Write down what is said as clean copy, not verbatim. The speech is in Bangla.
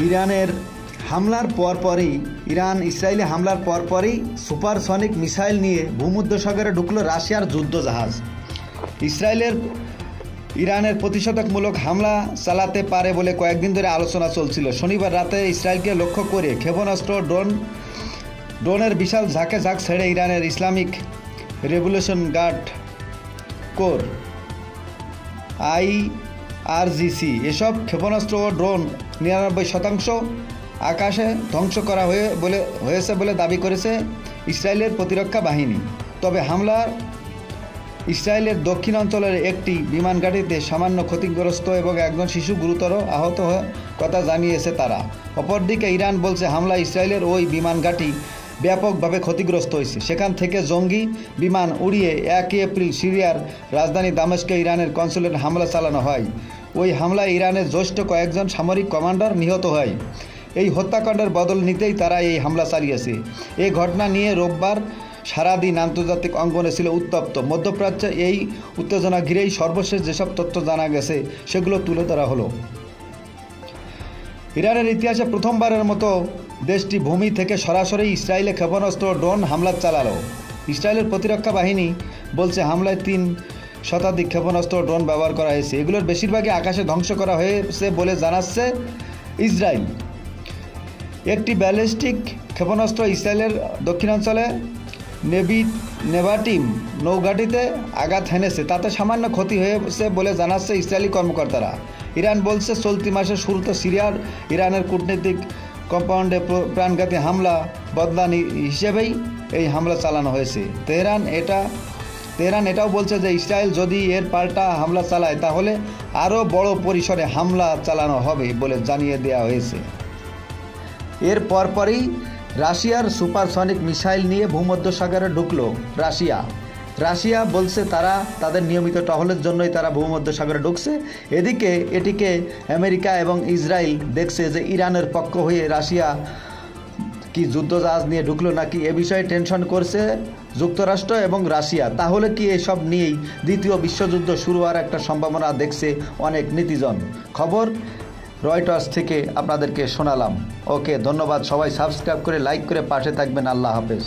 ইরানের হামলার পরপরই ইসরায়েলি হামলার পরপরই সুপারসনিক মিসাইল নিয়ে ভূমধ্যসাগরে ঢুকলো রাশিয়ার যুদ্ধজাহাজ। ইরানের প্রতিশোধকমূলক হামলা চালাতে পারে বলে কয়েকদিন ধরে আলোচনা চলছিল। শনিবার রাতে ইসরায়েলকে লক্ষ্য করে ক্ষেপণাস্ত্র ড্রোনের বিশাল ঝাঁকে ছেড়ে ইরানের Islamic revolution guard corps IRGC এসব ক্ষেপণাস্ত্র ও ড্রোন 99% আকাশে ধ্বংস করা হয়েছে বলে দাবি করেছে ইসরায়েলের প্রতিরক্ষা বাহিনী। তবে হামলার ইসরায়েলের দক্ষিণ অঞ্চলের একটি বিমান ঘাঁটিতে সামান্য ক্ষতিগ্রস্ত এবং একজন শিশু গুরুতর আহত হওয়ার কথা জানিয়েছে তারা। অপরদিকে ইরান বলছে হামলায় ইসরায়েলের ওই বিমান ঘাঁটি ব্যাপকভাবে ক্ষতিগ্রস্ত হয়েছে। সেখান থেকে জঙ্গি বিমান উড়িয়ে 1 এপ্রিল সিরিয়ার রাজধানী দামেস্কে ইরানের কনসুলেটে হামলা চালানো হয়। ওই হামলায় ইরানের জ্যেষ্ঠ কয়েকজন সামরিক কমান্ডার নিহত হয়। এই হত্যাকাণ্ডের বদল নিতেই তারা এই হামলা চালিয়েছে। এই ঘটনা নিয়ে রোববার সারাদিন আন্তর্জাতিক অঙ্গনে ছিল উত্তপ্ত। মধ্যপ্রাচ্যে এই উত্তেজনা ঘিরেই সর্বশেষ যেসব তথ্য জানা গেছে সেগুলো তুলে ধরা হলো। ইরানের ইতিহাসে প্রথমবারের মতো দেশটি ভূমি থেকে সরাসরি ইসরায়েলে ক্ষেপণাস্ত্র ড্রোন হামলা চালালো। ইসরায়েলের প্রতিরক্ষা বাহিনী বলছে হামলায় 3 শতাধিক ক্ষেপণাস্ত্র ড্রোন ব্যবহার করা হয়েছে। এগুলোর বেশিরভাগই আকাশে ধ্বংস করা হয়েছে বলে জানাচ্ছে ইসরায়েল। একটি ব্যালিস্টিক ক্ষেপণাস্ত্র ইসরায়েলের দক্ষিণাঞ্চলে নেভাটিম নৌঘাঁটিতে আঘাত হেনেছে, তাতে সামান্য ক্ষতি হয়েছে বলে জানাচ্ছে ইসরায়েলি কর্মকর্তারা। ইরান বলছে চলতি মাসের শুরুতে ইরানের কূটনৈতিক কম্পাউন্ডে প্রাণঘাতী হামলা বদলা হিসেবেই এই হামলা চালানো হয়েছে। তেহরান এটাও বলছে যে ইসরায়েল যদি এর পাল্টা হামলা চালায় তাহলে আরও বড় পরিসরে হামলা চালানো হবে বলে জানিয়ে দেওয়া হয়েছে। এর পরপরই রাশিয়ার সুপারসনিক মিসাইল নিয়ে ভূমধ্যসাগরে ঢুকলো রাশিয়া বলছে তারা তাদের নিয়মিত টহলের জন্যই তারা ভূমধ্যসাগরে ঢুকছে। এদিকে এটিকে আমেরিকা এবং ইসরায়েল দেখছে যে ইরানের পক্ষ হয়ে রাশিয়া কি যুদ্ধজাহাজ নিয়ে ঢুকলো নাকি, এ বিষয়ে টেনশন করছে যুক্তরাষ্ট্র এবং রাশিয়া। তাহলে কি এসব নিয়েই দ্বিতীয় বিশ্বযুদ্ধ শুরু হওয়ার একটা সম্ভাবনা দেখছে অনেক নীতিজন। খবর রয়টার্স থেকে আপনাদেরকে শোনালাম। ওকে, ধন্যবাদ। সবাই সাবস্ক্রাইব করে লাইক করে পাশে থাকবেন। আল্লাহ হাফেজ।